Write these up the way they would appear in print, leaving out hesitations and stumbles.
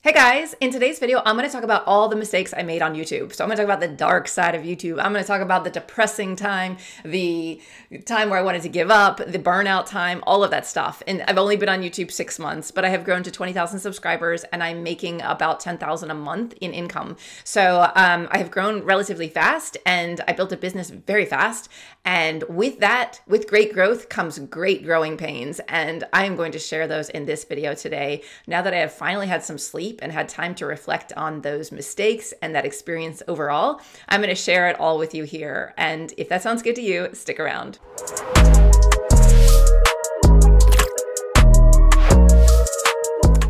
Hey guys, in today's video, I'm going to talk about all the mistakes I made on YouTube. So I'm going to talk about the dark side of YouTube. I'm going to talk about the depressing time, the time where I wanted to give up, the burnout time, all of that stuff. And I've only been on YouTube 6 months, but I have grown to 20,000 subscribers and I'm making about 10,000 a month in income. So I have grown relatively fast and I built a business very fast. And with that, with great growth comes great growing pains. And I am going to share those in this video today. Now that I have finally had some sleep and had time to reflect on those mistakes and that experience overall, I'm going to share it all with you here. And if that sounds good to you, stick around.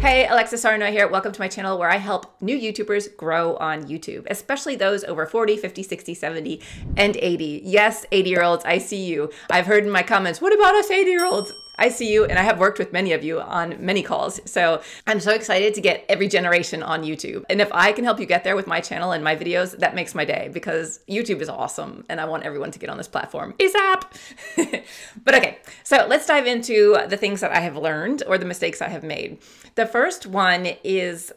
Hey, Alexa Sarno here. Welcome to my channel where I help new YouTubers grow on YouTube, especially those over 40, 50, 60, 70, and 80. Yes, 80-year-olds, I see you. I've heard in my comments, what about us 80-year-olds? I see you, and I have worked with many of you on many calls. So I'm so excited to get every generation on YouTube. And if I can help you get there with my channel and my videos, that makes my day because YouTube is awesome and I want everyone to get on this platform ASAP. But okay, so let's dive into the things that I have learned or the mistakes I have made. The first one is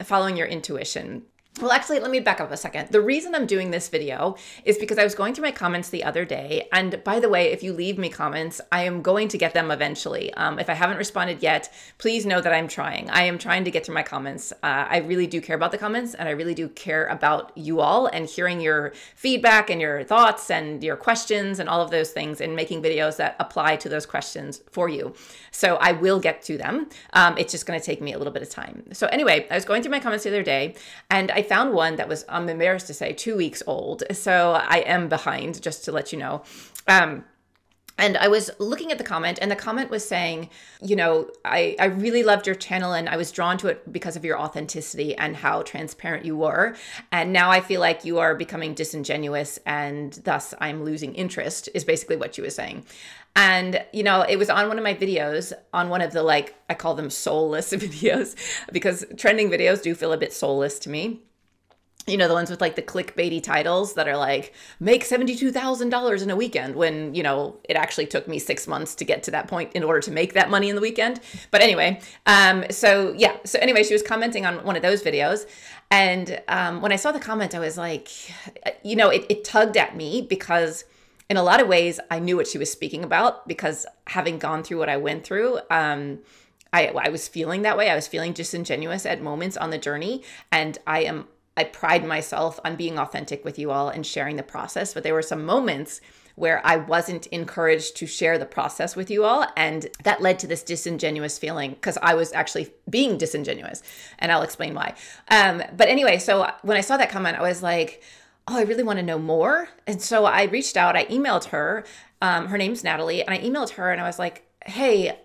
following your intuition. Well, actually, let me back up a second. The reason I'm doing this video is because I was going through my comments the other day. And by the way, if you leave me comments, I am going to get them eventually. If I haven't responded yet, please know that I'm trying. I am trying to get through my comments. I really do care about the comments and I really do care about you all and hearing your feedback and your thoughts and your questions and all of those things and making videos that apply to those questions for you. So I will get to them. It's just going to take me a little bit of time. So anyway, I was going through my comments the other day and I found one that was, I'm embarrassed to say, 2 weeks old. So I am behind, just to let you know. And I was looking at the comment and the comment was saying, you know, I really loved your channel and I was drawn to it because of your authenticity and how transparent you were. And now I feel like you are becoming disingenuous and thus I'm losing interest is basically what she was saying. And, you know, it was on one of my videos on one of the, like, I call them soulless videos because trending videos do feel a bit soulless to me. You know, the ones with like the clickbaity titles that are like, make $72,000 in a weekend when, you know, it actually took me 6 months to get to that point in order to make that money in the weekend. But anyway, so anyway, she was commenting on one of those videos. And when I saw the comment, I was like, you know, it tugged at me because in a lot of ways, I knew what she was speaking about because having gone through what I went through, I was feeling that way. I was feeling disingenuous at moments on the journey. And I pride myself on being authentic with you all and sharing the process. But there were some moments where I wasn't encouraged to share the process with you all. And that led to this disingenuous feeling because I was actually being disingenuous. And I'll explain why. But anyway, so when I saw that comment, I was like, oh, I really want to know more. And so I reached out, I emailed her, her name's Natalie, and I emailed her and I was like, hey,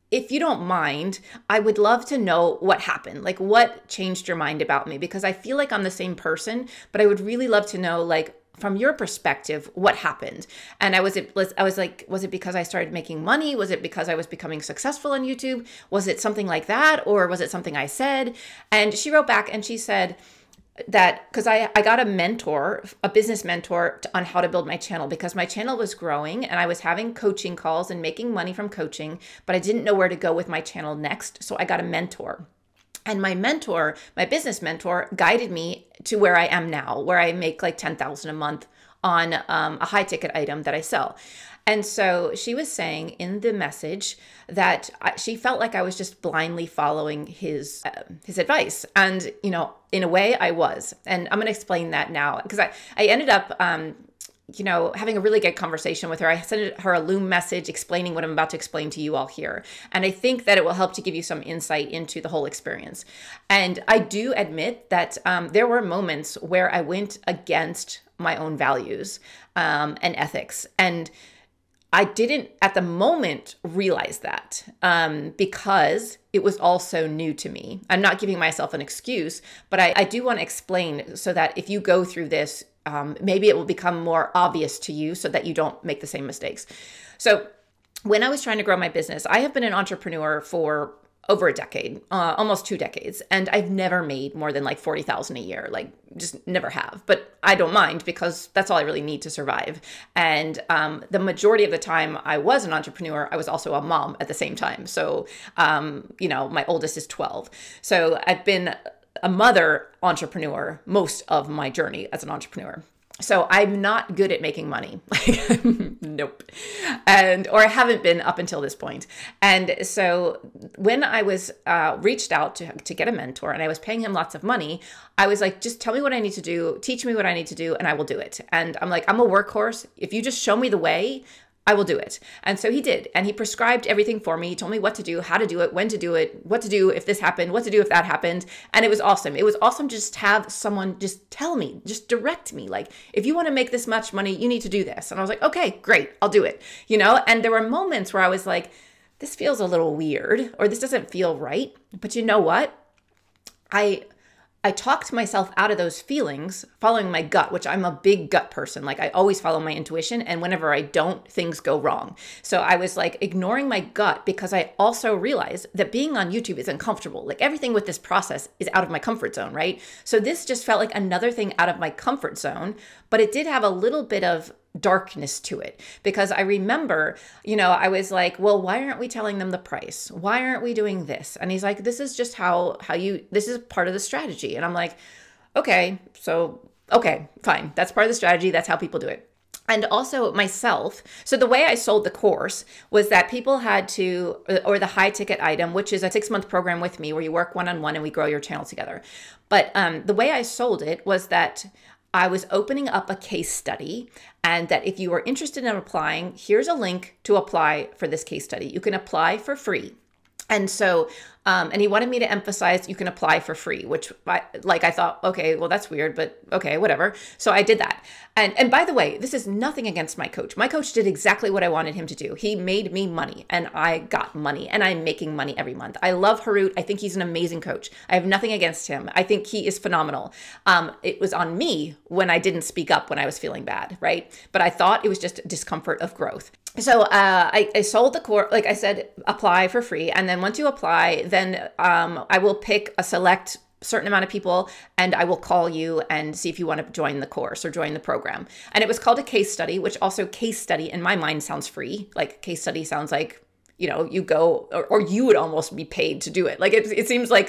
if you don't mind, I would love to know what happened, like what changed your mind about me, because I feel like I'm the same person, but I would really love to know, like, from your perspective, what happened? And I was like, was it because I started making money? Was it because I was becoming successful on YouTube? Was it something like that? Or was it something I said? And she wrote back and she said, that because I got a mentor, a business mentor on how to build my channel because my channel was growing and I was having coaching calls and making money from coaching, but I didn't know where to go with my channel next. So I got a mentor. And my mentor, my business mentor, guided me to where I am now, where I make like $10,000 a month on a high ticket item that I sell. And so she was saying in the message that she felt like I was just blindly following his advice. And, you know, in a way I was. And I'm going to explain that now because I ended up, you know, having a really good conversation with her. I sent her a Loom message explaining what I'm about to explain to you all here. And I think that it will help to give you some insight into the whole experience. And I do admit that there were moments where I went against my own values and ethics. And I didn't at the moment realize that because it was all so new to me. I'm not giving myself an excuse, but I do want to explain so that if you go through this, maybe it will become more obvious to you so that you don't make the same mistakes. So when I was trying to grow my business, I have been an entrepreneur for over a decade, almost 2 decades. And I've never made more than like 40,000 a year, like just never have, but I don't mind because that's all I really need to survive. And the majority of the time I was an entrepreneur, I was also a mom at the same time. So, you know, my oldest is 12. So I've been a mother entrepreneur most of my journey as an entrepreneur. So I'm not good at making money. Nope. Or I haven't been up until this point. And so when I was reached out to get a mentor and I was paying him lots of money, I was like, just tell me what I need to do, teach me what I need to do, and I will do it. And I'm like, I'm a workhorse. If you just show me the way, I will do it. And so he did. And he prescribed everything for me. He told me what to do, how to do it, when to do it, what to do if this happened, what to do if that happened. And it was awesome. It was awesome to just have someone just tell me, just direct me. Like, if you want to make this much money, you need to do this. And I was like, okay, great, I'll do it. You know, and there were moments where I was like, this feels a little weird, or this doesn't feel right. But you know what? I talked myself out of those feelings following my gut, which I'm a big gut person. Like, I always follow my intuition. And whenever I don't, things go wrong. So I was like ignoring my gut because I also realized that being on YouTube is uncomfortable. Like, everything with this process is out of my comfort zone, right? So this just felt like another thing out of my comfort zone, but it did have a little bit of darkness to it because I remember, you know, I was like, well, why aren't we telling them the price? Why aren't we doing this? And he's like, this is just this is part of the strategy. And I'm like, okay, fine. That's part of the strategy. That's how people do it. And also myself. So the way I sold the course was that people had to, or the high ticket item, which is a 6-month program with me where you work one-on-one and we grow your channel together. But the way I sold it was that I was opening up a case study, and that if you are interested in applying, here's a link to apply for this case study. You can apply for free. And so, and he wanted me to emphasize you can apply for free, which I thought, okay, well, that's weird, but okay, whatever. So I did that. And by the way, this is nothing against my coach. My coach did exactly what I wanted him to do. He made me money and I got money and I'm making money every month. I love Harut. I think he's an amazing coach. I have nothing against him. I think he is phenomenal. It was on me when I didn't speak up when I was feeling bad, right? But I thought it was just discomfort of growth. So I sold the course, like I said, apply for free. And then once you apply, then I will pick a select certain amount of people and I will call you and see if you want to join the course or join the program. And it was called a case study, which also case study in my mind sounds free. Like case study sounds like, you know, you go or you would almost be paid to do it. Like it seems like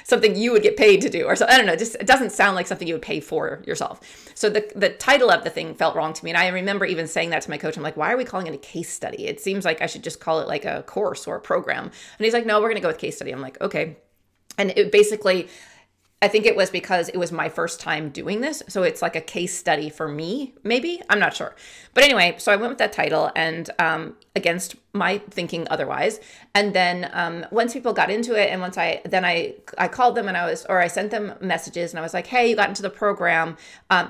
something you would get paid to do or so. I don't know. Just it doesn't sound like something you would pay for yourself. So the title of the thing felt wrong to me. And I remember even saying that to my coach. I'm like, why are we calling it a case study? It seems like I should just call it like a course or a program. And he's like, no, we're going to go with case study. I'm like, okay. And it basically, I think it was because it was my first time doing this. So it's like a case study for me, maybe. I'm not sure. But anyway, so I went with that title and against my thinking otherwise. And then once people got into it and once I called them and I sent them messages and I was like, hey, you got into the program.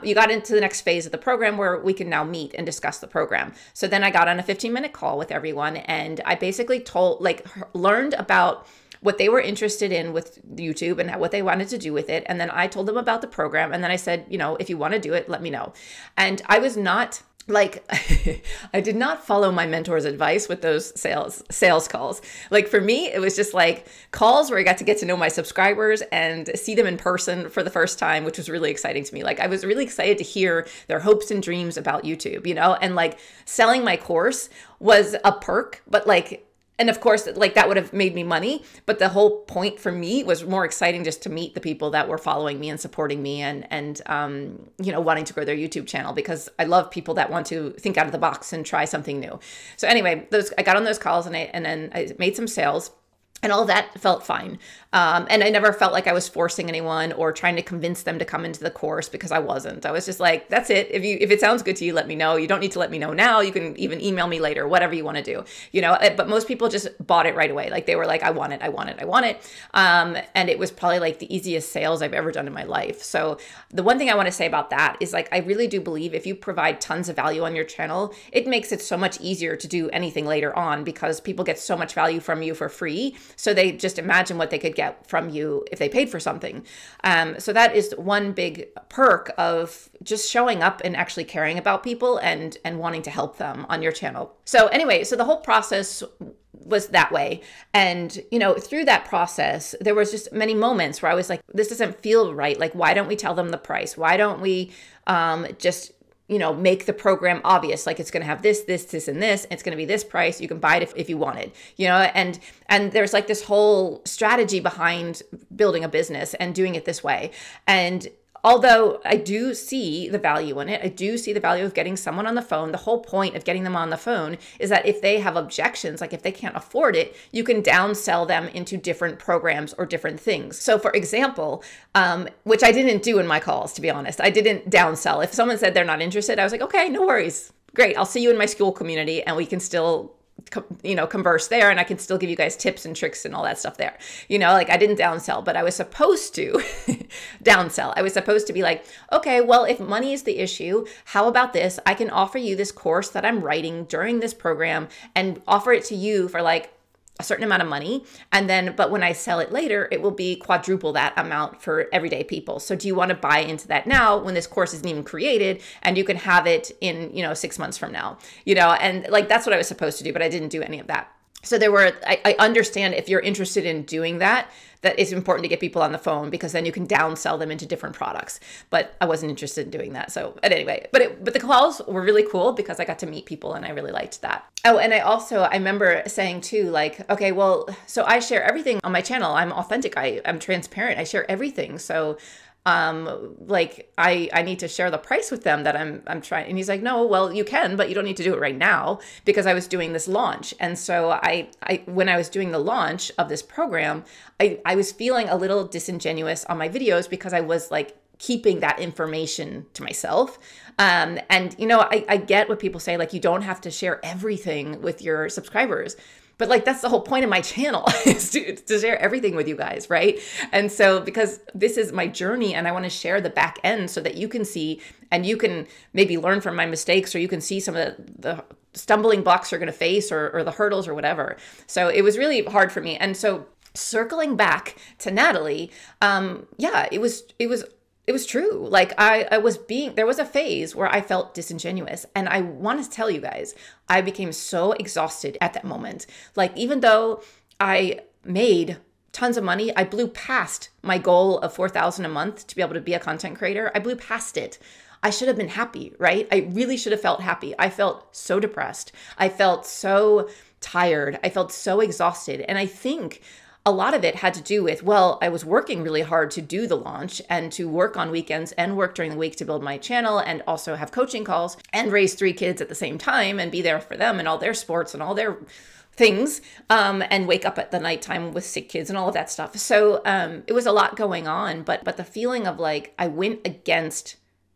You got into the next phase of the program where we can now meet and discuss the program. So then I got on a 15-minute call with everyone and I basically learned about what they were interested in with YouTube and what they wanted to do with it. And then I told them about the program. And then I said, you know, if you want to do it, let me know. And I was not like, I did not follow my mentor's advice with those sales calls. Like for me, it was just like calls where I got to get to know my subscribers and see them in person for the first time, which was really exciting to me. Like I was really excited to hear their hopes and dreams about YouTube, you know, and like selling my course was a perk, but like, and of course, like that would have made me money. But the whole point for me was more exciting just to meet the people that were following me and supporting me and you know, wanting to grow their YouTube channel because I love people that want to think out of the box and try something new. So anyway, I got on those calls and then I made some sales. And all that felt fine. And I never felt like I was forcing anyone or trying to convince them to come into the course because I wasn't. I was just like, that's it. If it sounds good to you, let me know. You don't need to let me know now. You can even email me later, whatever you want to do, you know, but most people just bought it right away. Like they were like, I want it. I want it. I want it. And it was probably like the easiest sales I've ever done in my life. So the one thing I want to say about that is like, I really do believe if you provide tons of value on your channel, it makes it so much easier to do anything later on because people get so much value from you for free. So they just imagine what they could get from you if they paid for something. So that is one big perk of just showing up and actually caring about people and wanting to help them on your channel. So anyway, so the whole process was that way. And, you know, through that process, there was just many moments where I was like, this doesn't feel right. Like, why don't we tell them the price? Why don't we just, you know, make the program obvious? Like, it's going to have this, this, this, and this. It's going to be this price. You can buy it if you want it, you know, and there's like this whole strategy behind building a business and doing it this way. And although I do see the value in it, I do see the value of getting someone on the phone. The whole point of getting them on the phone is that if they have objections, like if they can't afford it, you can downsell them into different programs or different things. So for example, which I didn't do in my calls, to be honest, I didn't downsell. If someone said they're not interested, I was like, okay, no worries. Great. I'll see you in my Skool community and we can still, you know, converse there, and I can still give you guys tips and tricks and all that stuff there. You know, like I didn't downsell, but I was supposed to downsell. I was supposed to be like, okay, well, if money is the issue, how about this? I can offer you this course that I'm writing during this program and offer it to you for like a certain amount of money. And then, but when I sell it later, it will be quadruple that amount for everyday people. So do you want to buy into that now when this course isn't even created and you can have it in, you know, 6 months from now, you know, and like, that's what I was supposed to do, but I didn't do any of that. So there were, I understand if you're interested in doing that, that it's important to get people on the phone because then you can downsell them into different products. But I wasn't interested in doing that. So anyway, but the calls were really cool because I got to meet people and I really liked that. Oh, and I remember saying too, like, okay, well, so I share everything on my channel. I'm authentic. I'm transparent. I share everything. So like I need to share the price with them that I'm trying. And he's like, no, well, you can, but you don't need to do it right now, because I was doing this launch. And so when I was doing the launch of this program, I was feeling a little disingenuous on my videos because I was like keeping that information to myself. And you know, I get what people say, like, you don't have to share everything with your subscribers. But like, that's the whole point of my channel is to share everything with you guys, right? And so because this is my journey and I want to share the back end so that you can see and you can maybe learn from my mistakes, or you can see some of the stumbling blocks you're going to face, or the hurdles or whatever. So it was really hard for me. And so circling back to Natalie, yeah, it was true. Like there was a phase where I felt disingenuous, and I want to tell you guys, I became so exhausted at that moment. Like, even though I made tons of money, I blew past my goal of $4,000 a month to be able to be a content creator. I blew past it. I should have been happy, right? I really should have felt happy. I felt so depressed. I felt so tired. I felt so exhausted. And I think a lot of it had to do with, well, I was working really hard to do the launch and to work on weekends and work during the week to build my channel and also have coaching calls and raise 3 kids at the same time and be there for them and all their sports and all their things, and wake up at the nighttime with sick kids and all of that stuff. So it was a lot going on, but the feeling of like I went against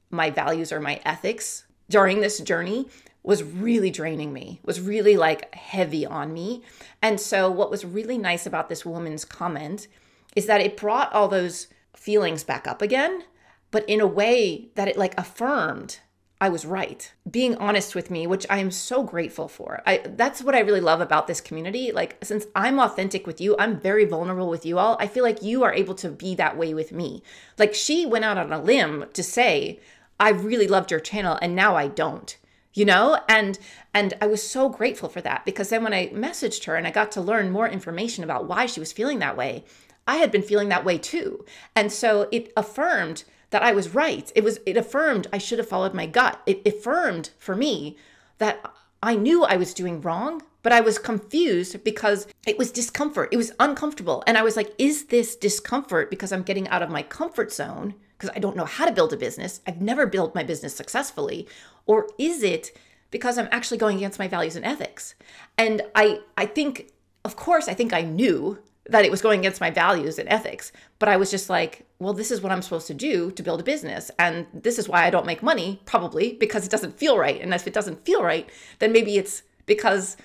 my values or my ethics during this journey was really draining me, was really like heavy on me. And so what was really nice about this woman's comment is that it brought all those feelings back up again, but in a way that it like affirmed I was right, being honest with me, which I am so grateful for. That's what I really love about this community. Like, since I'm authentic with you, I'm very vulnerable with you all. I feel like you are able to be that way with me. Like, she went out on a limb to say, I really loved your channel and now I don't. You know, and I was so grateful for that, because then when I messaged her and I got to learn more information about why she was feeling that way, I had been feeling that way too. And so it affirmed that I was right. It affirmed I should have followed my gut. It affirmed for me that I knew I was doing wrong, but I was confused because it was discomfort. It was uncomfortable. And I was like, is this discomfort because I'm getting out of my comfort zone? Because I don't know how to build a business. I've never built my business successfully. Or is it because I'm actually going against my values and ethics? And I think, of course, I think I knew that it was going against my values and ethics, but I was just like, well, this is what I'm supposed to do to build a business. And this is why I don't make money, probably because it doesn't feel right. And if it doesn't feel right, then maybe it's because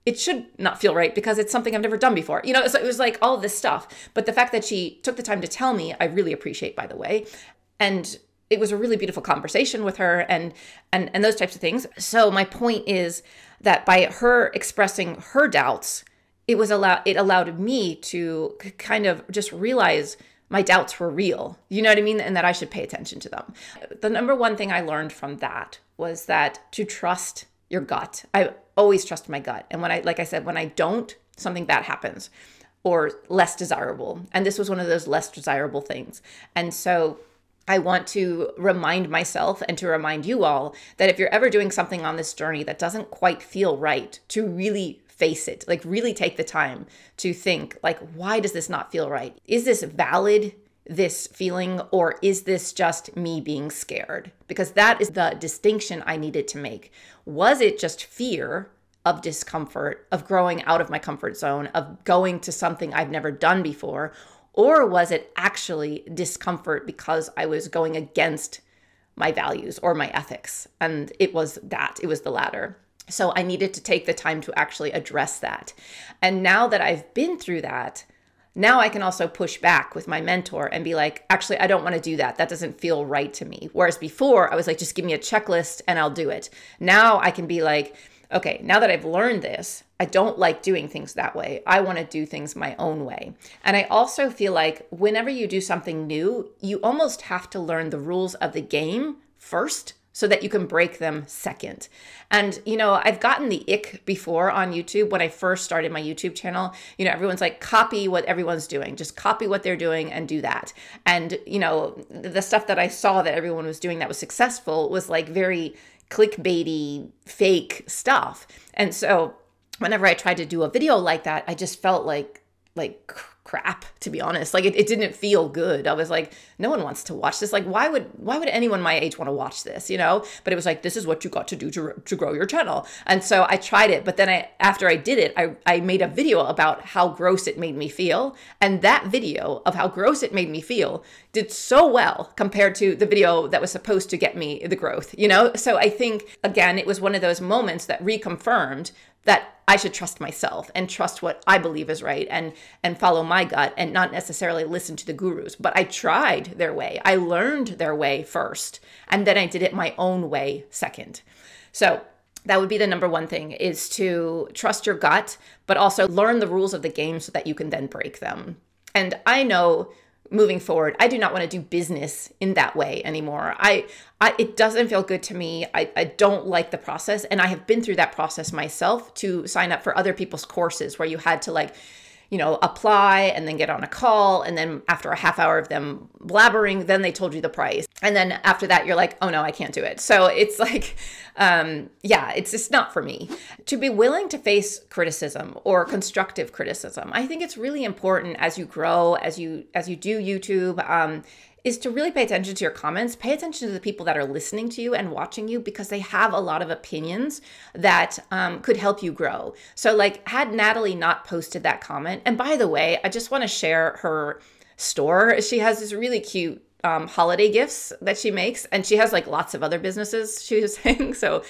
it should not feel right, because it's something I've never done before. You know, so it was like all of this stuff. But the fact that she took the time to tell me, I really appreciate, by the way. And it was a really beautiful conversation with her and those types of things. So my point is that by her expressing her doubts, it allowed me to kind of just realize my doubts were real. You know what I mean? And that I should pay attention to them. The number one thing I learned from that was that to trust your gut. I always trust my gut. And when I don't, something bad happens or less desirable. And this was one of those less desirable things. And so I want to remind myself and to remind you all that if you're ever doing something on this journey that doesn't quite feel right, to really face it, like really take the time to think, like, why does this not feel right? Is this valid, this feeling, or is this just me being scared? Because that is the distinction I needed to make. Was it just fear of discomfort, of growing out of my comfort zone, of going to something I've never done before? Or was it actually discomfort because I was going against my values or my ethics? And it was the latter. So I needed to take the time to actually address that. And now that I've been through that, now I can also push back with my mentor and be like, actually, I don't want to do that. That doesn't feel right to me. Whereas before I was like, just give me a checklist and I'll do it. Now I can be like, okay, now that I've learned this, I don't like doing things that way. I want to do things my own way. And I also feel like whenever you do something new, you almost have to learn the rules of the game first so that you can break them second. And, I've gotten the ick before on YouTube when I first started my YouTube channel. Everyone's like, copy what everyone's doing. Just copy what they're doing and do that. And, the stuff that I saw that everyone was doing that was successful was like very clickbaity, fake stuff. And so whenever I tried to do a video like that, I just felt like crap, to be honest. Like it didn't feel good. I was like, no one wants to watch this. Like, why would anyone my age want to watch this, But it was like, this is what you got to do to grow your channel. And so I tried it, but then after I did it, I made a video about how gross it made me feel. And that video of how gross it made me feel did so well compared to the video that was supposed to get me the growth, So I think, again, it was one of those moments that reconfirmed that I should trust myself and trust what I believe is right and follow my gut and not necessarily listen to the gurus. But I tried their way. I learned their way first, and then I did it my own way second. So that would be the number one thing, is to trust your gut, but also learn the rules of the game so that you can then break them. And I know moving forward, I do not want to do business in that way anymore. It doesn't feel good to me. I don't like the process. And I have been through that process myself to sign up for other people's courses where you had to apply and then get on a call. And then after a half hour of them blabbering, then they told you the price. And then after that, you're like, oh no, I can't do it. So it's like, it's just not for me. To be willing to face criticism or constructive criticism, I think it's really important as you grow, as you do YouTube, is to really pay attention to your comments, pay attention to the people that are listening to you and watching you, because they have a lot of opinions that could help you grow. So had Natalie not posted that comment, and by the way, I just want to share her store. She has this really cute holiday gifts that she makes, and she has lots of other businesses, she was saying. So,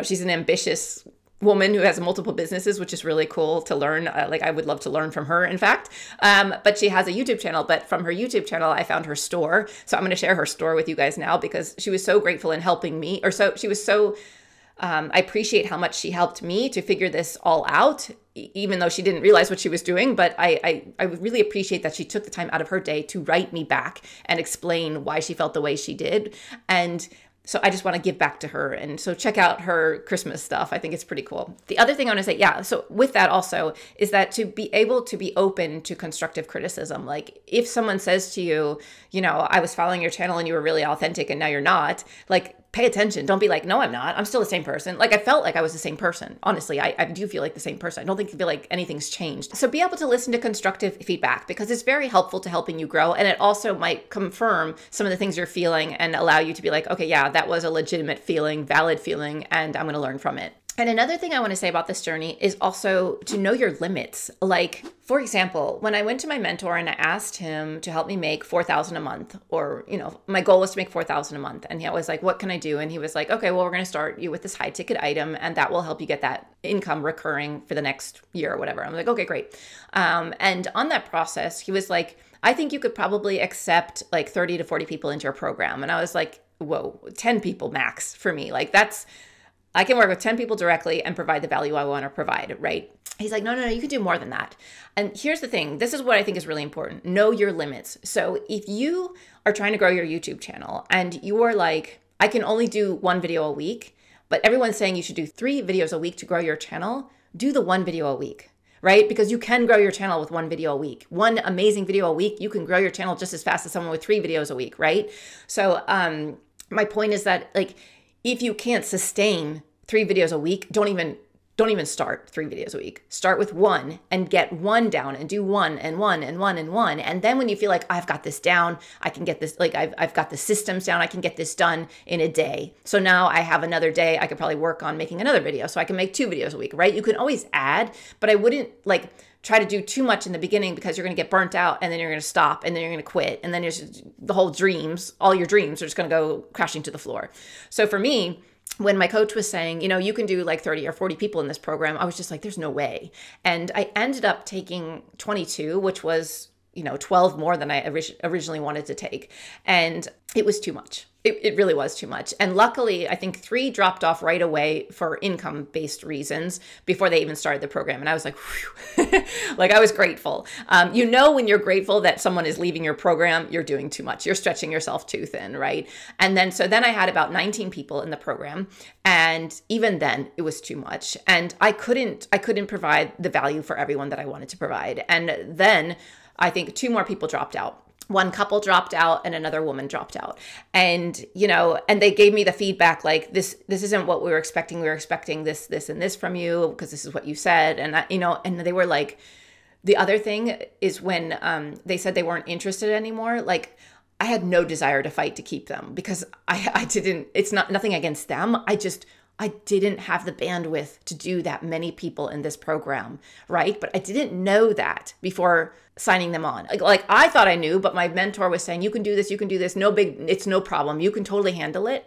she's an ambitious woman who has multiple businesses, which is really cool to learn. I would love to learn from her, in fact. But she has a YouTube channel, but from her YouTube channel, I found her store. So I'm going to share her store with you guys now, because she was so grateful in helping me, I appreciate how much she helped me to figure this all out, even though she didn't realize what she was doing. But I really appreciate that she took the time out of her day to write me back and explain why she felt the way she did. And so I just want to give back to her. And so check out her Christmas stuff. I think it's pretty cool. The other thing I want to say, so with that also, is that to be able to be open to constructive criticism. Like if someone says to you, I was following your channel and you were really authentic and now you're not, pay attention. Don't be like, no, I'm not. I'm still the same person. I felt like I was the same person. Honestly, I do feel like the same person. I don't feel like anything's changed. So be able to listen to constructive feedback, because it's very helpful to helping you grow. And it also might confirm some of the things you're feeling and allow you to be like, okay, yeah, that was a legitimate feeling, valid feeling, and I'm going to learn from it. And another thing I want to say about this journey is also to know your limits. For example, when I went to my mentor and I asked him to help me make $4,000 a month, or, my goal was to make $4,000 a month. And he was like, what can I do? And he was like, okay, well, we're going to start you with this high ticket item, and that will help you get that income recurring for the next year or whatever. I'm like, okay, great. And on that process, he was like, I think you could probably accept 30 to 40 people into your program. And I was like, whoa, 10 people max for me. I can work with 10 people directly and provide the value I want to provide, right? He's like, no, you can do more than that. And here's the thing. This is what I think is really important. Know your limits. So if you are trying to grow your YouTube channel and you are like, I can only do one video a week, but everyone's saying you should do 3 videos a week to grow your channel, do the 1 video a week, right? Because you can grow your channel with one video a week. One amazing video a week, you can grow your channel just as fast as someone with 3 videos a week, right? So my point is that, like, if you can't sustain 3 videos a week, don't even start 3 videos a week. Start with 1 and get 1 down and do 1 and 1 and 1 and 1. And then when you feel like I've got this down, I can get this, like I've got the systems down, I can get this done in a day. So now I have another day, I could probably work on making another video. So I can make 2 videos a week, right? You can always add, but I wouldn't like try to do too much in the beginning, because you're going to get burnt out and then you're going to stop and then you're going to quit. And then there's the whole dreams, all your dreams are just going to go crashing to the floor. So for me, when my coach was saying, you know, you can do like 30 or 40 people in this program, I was just like, there's no way. And I ended up taking 22, which was, you know, 12 more than I originally wanted to take. And it was too much. It really was too much. And luckily, I think 3 dropped off right away for income-based reasons before they even started the program. And I was like, whew. Like, I was grateful. You know, when you're grateful that someone is leaving your program, you're doing too much. You're stretching yourself too thin, right? And then, so then I had about 19 people in the program. And even then it was too much. And I couldn't provide the value for everyone that I wanted to provide. And then I think 2 more people dropped out. One couple dropped out and another woman dropped out. And, you know, and they gave me the feedback like, this isn't what we were expecting. We were expecting this, and this from you, because this is what you said. And, you know, and they were like, the other thing is when they said they weren't interested anymore, like, I had no desire to fight to keep them, because I didn't, it's nothing against them. I didn't have the bandwidth to do that many people in this program, right? But I didn't know that before signing them on. Like I thought I knew, but my mentor was saying, you can do this, no big, it's no problem. You can totally handle it.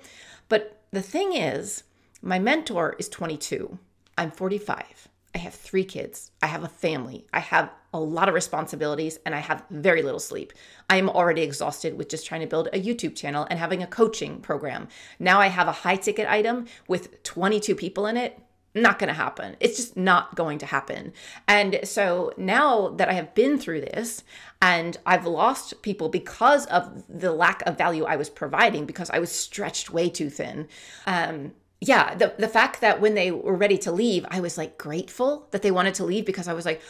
But the thing is, my mentor is 22. I'm 45. I have 3 kids. I have a family. I have a lot of responsibilities and I have very little sleep. I am already exhausted with just trying to build a YouTube channel and having a coaching program. Now I have a high ticket item with 22 people in it. Not going to happen. It's just not going to happen. And so now that I have been through this and I've lost people because of the lack of value I was providing, because I was stretched way too thin. Yeah, the fact that when they were ready to leave, I was like grateful that they wanted to leave, because I was like,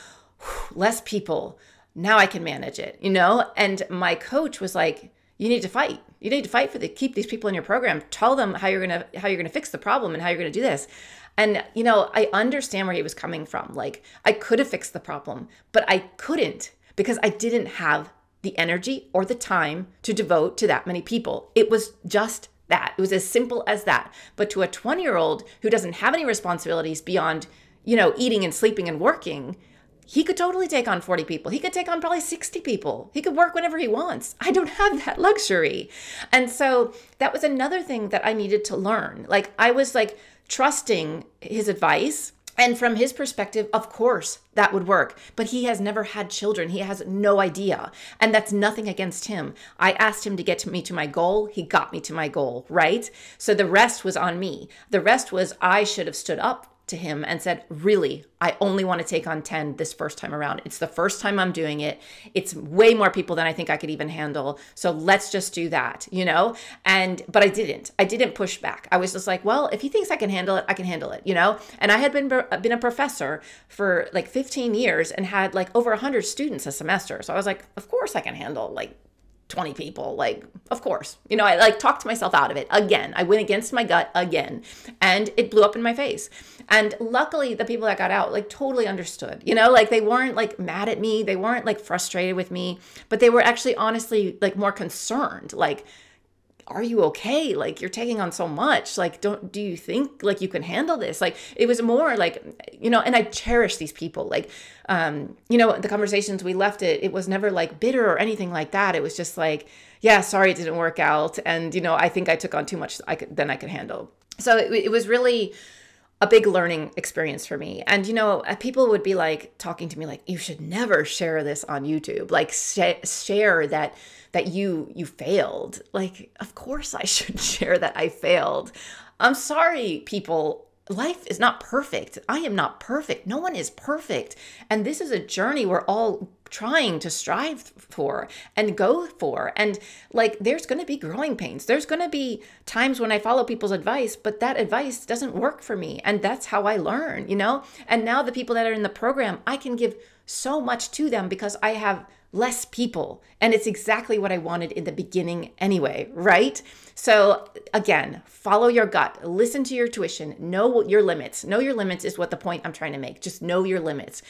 less people, now I can manage it, you know? And my coach was like, you need to fight. You need to fight keep these people in your program. Tell them how you're gonna fix the problem and how you're gonna do this. And, you know, I understand where he was coming from. Like, I could have fixed the problem, but I couldn't, because I didn't have the energy or the time to devote to that many people. It was just that. It was as simple as that. But to a 20-year-old who doesn't have any responsibilities beyond, you know, eating and sleeping and working, he could totally take on 40 people. He could take on probably 60 people. He could work whenever he wants. I don't have that luxury. And so that was another thing that I needed to learn. Like, I was like trusting his advice. And from his perspective, of course, that would work. But he has never had children. He has no idea. And that's nothing against him. I asked him to get me to my goal. He got me to my goal, right? So the rest was on me. The rest was, I should have stood up to him and said, really, I only want to take on 10 this first time around. It's the first time I'm doing it. It's way more people than I think I could even handle. So let's just do that, you know? But I didn't push back. I was just like, well, if he thinks I can handle it, I can handle it, you know? And I had been a professor for like 15 years and had like over 100 students a semester. So I was like, of course I can handle like 20 people, like, of course, you know, I like talked myself out of it again. I went against my gut again, and it blew up in my face. And luckily the people that got out like totally understood, you know, like they weren't like mad at me. They weren't like frustrated with me, but they were actually honestly like more concerned. Like, are you okay? Like, you're taking on so much. Like, do you think like you can handle this? Like, it was more like, you know, and I cherish these people. Like, you know, the conversations we left it was never like bitter or anything like that. It was just like, yeah, sorry, it didn't work out. And, you know, I think I took on too much than I could handle. So it was really a big learning experience for me. And, you know, people would be like talking to me like, you should never share this on YouTube. Like, share that you failed. Like, of course I should share that I failed. I'm sorry, people life is not perfect. I am not perfect. No one is perfect. And this is a journey we're all trying to strive for and go for. And like, there's going to be growing pains. There's going to be times when I follow people's advice, but that advice doesn't work for me. And that's how I learn, you know? And now the people that are in the program, I can give so much to them because I have less people. And it's exactly what I wanted in the beginning anyway, right? So again, follow your gut, listen to your tuition, know your limits. Know your limits is what the point I'm trying to make. Just know your limits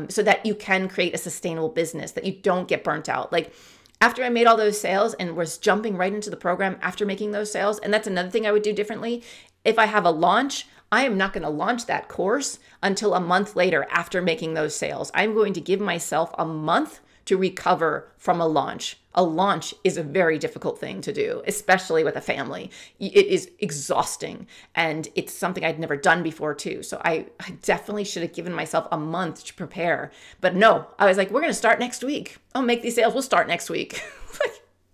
so that you can create a sustainable business, that you don't get burnt out. Like after I made all those sales and was jumping right into the program after making those sales, and that's another thing I would do differently. If I have a launch, I am not going to launch that course until a month later after making those sales. I'm going to give myself a month to recover from a launch. A launch is a very difficult thing to do, especially with a family. It is exhausting, and it's something I'd never done before too. So I definitely should have given myself a month to prepare. But no, I was like, we're going to start next week. I'll make these sales. We'll start next week.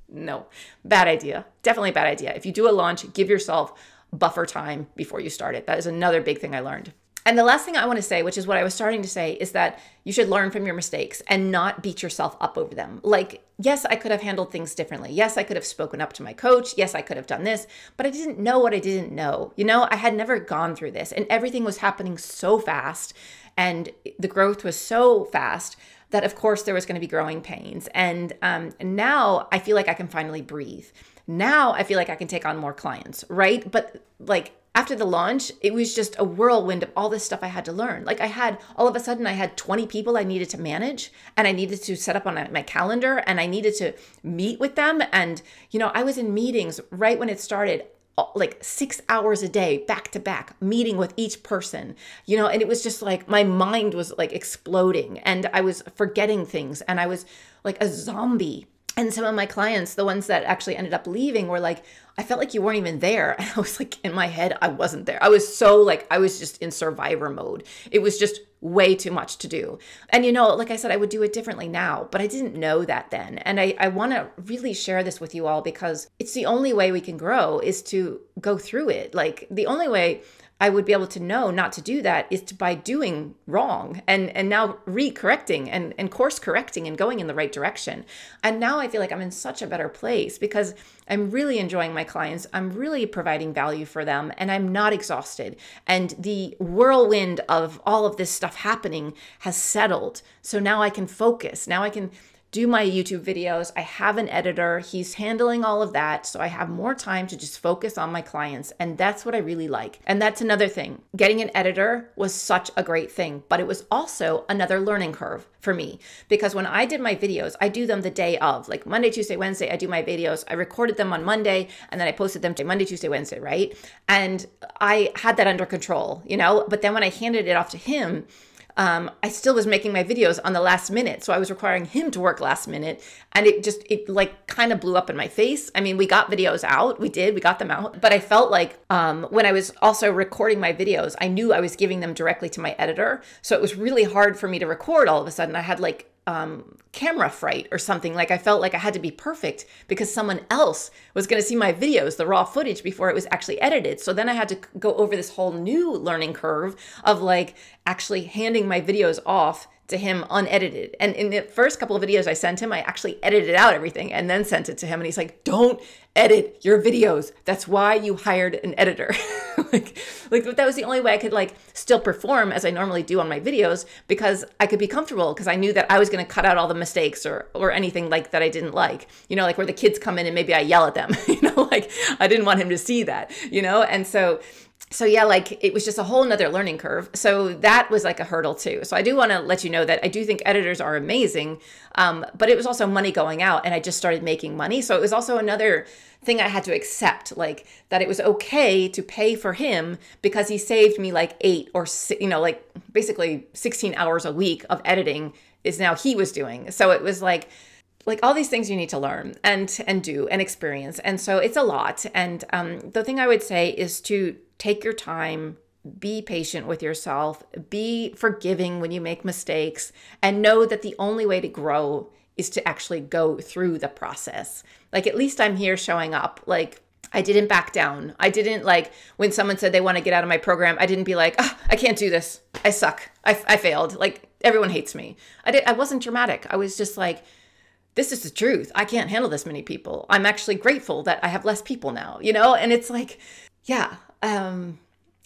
No, bad idea. Definitely a bad idea. If you do a launch, give yourself buffer time before you start it. That is another big thing I learned. And the last thing I want to say, which is what I was starting to say, is that you should learn from your mistakes and not beat yourself up over them. Like, yes, I could have handled things differently. Yes, I could have spoken up to my coach. Yes, I could have done this, but I didn't know what I didn't know. You know, I had never gone through this, and everything was happening so fast, and the growth was so fast that of course there was going to be growing pains. And now I feel like I can finally breathe. Now I feel like I can take on more clients, right? But like, after the launch, it was just a whirlwind of all this stuff I had to learn. Like all of a sudden I had 20 people I needed to manage, and I needed to set up on my calendar, and I needed to meet with them. And, you know, I was in meetings right when it started, like 6 hours a day, back to back, meeting with each person, you know, and it was just like, my mind was like exploding, and I was forgetting things, and I was like a zombie. And some of my clients, the ones that actually ended up leaving, were like, I felt like you weren't even there. And I was like, in my head, I wasn't there. I was so like, I was just in survivor mode. It was just way too much to do. And, you know, like I said, I would do it differently now, but I didn't know that then. And I want to really share this with you all, because it's the only way we can grow is to go through it. Like, the only way I would be able to know not to do that is by doing wrong and now re-correcting and course correcting and going in the right direction. And now I feel like I'm in such a better place because I'm really enjoying my clients. I'm really providing value for them, and I'm not exhausted. And the whirlwind of all of this stuff happening has settled. So now I can focus. Now I can do my YouTube videos. I have an editor. He's handling all of that. So I have more time to just focus on my clients. And that's what I really like. And that's another thing. Getting an editor was such a great thing, but it was also another learning curve for me, because when I did my videos, I do them the day of, like Monday, Tuesday, Wednesday, I do my videos. I recorded them on Monday, and then I posted them to Monday, Tuesday, Wednesday, right? And I had that under control, you know, but then when I handed it off to him, I still was making my videos on the last minute. So I was requiring him to work last minute, and it like kind of blew up in my face. I mean, we got videos out. We got them out. But I felt like when I was also recording my videos, I knew I was giving them directly to my editor. So it was really hard for me to record all of a sudden. I had like camera fright or something. Like I felt like I had to be perfect because someone else was going to see my videos, the raw footage, before it was actually edited. So then I had to go over this whole new learning curve of like actually handing my videos off to him unedited. And in the first couple of videos I sent him, I actually edited out everything and then sent it to him. And he's like, don't edit your videos. That's why you hired an editor. like that was the only way I could like still perform as I normally do on my videos, because I could be comfortable, because I knew that I was going to cut out all the mistakes or anything like that I didn't like, you know, like where the kids come in and maybe I yell at them, you know, like I didn't want him to see that, you know? And so yeah, like it was just a whole nother learning curve. So that was like a hurdle too. So I do want to let you know that I do think editors are amazing, but it was also money going out, and I just started making money. So it was also another thing I had to accept, like that it was okay to pay for him because he saved me like 8 or 6, you know, like basically 16 hours a week of editing is now he was doing. So it was like all these things you need to learn and do and experience. And so it's a lot. And the thing I would say is to take your time, be patient with yourself, be forgiving when you make mistakes, and know that the only way to grow is to actually go through the process. Like, at least I'm here showing up. Like, I didn't back down. I didn't like when someone said they want to get out of my program, I didn't be like, oh, I can't do this. I suck. I failed. Like everyone hates me. I wasn't dramatic. I was just like, this is the truth. I can't handle this many people. I'm actually grateful that I have less people now, you know? And it's like, yeah.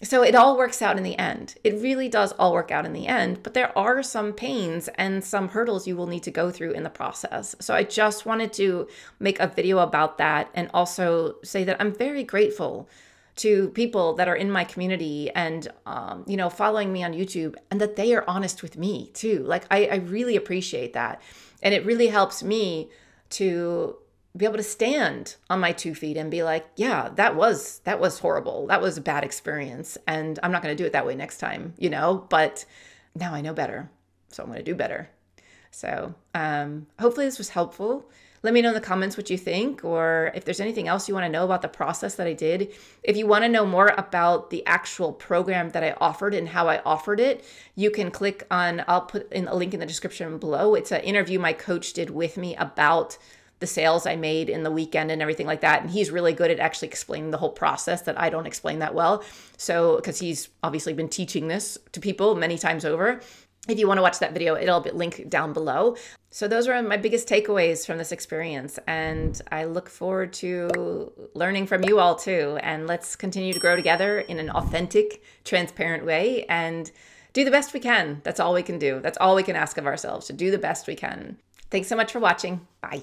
So it all works out in the end. It really does all work out in the end, but there are some pains and some hurdles you will need to go through in the process. So I just wanted to make a video about that and also say that I'm very grateful to people that are in my community and, you know, following me on YouTube, and that they are honest with me too. Like I really appreciate that. And it really helps me to be able to stand on my 2 feet and be like, yeah, that was horrible. That was a bad experience. And I'm not going to do it that way next time, you know, but now I know better. So I'm going to do better. So hopefully this was helpful. Let me know in the comments what you think, or if there's anything else you want to know about the process that I did. If you want to know more about the actual program that I offered and how I offered it, you can click on, I'll put in a link in the description below. It's an interview my coach did with me about the sales I made in the weekend and everything like that. And he's really good at actually explaining the whole process that I don't explain that well. So, because he's obviously been teaching this to people many times over. If you want to watch that video, it'll be linked down below. So those are my biggest takeaways from this experience. And I look forward to learning from you all too. And let's continue to grow together in an authentic, transparent way and do the best we can. That's all we can do. That's all we can ask of ourselves, to do the best we can. Thanks so much for watching. Bye.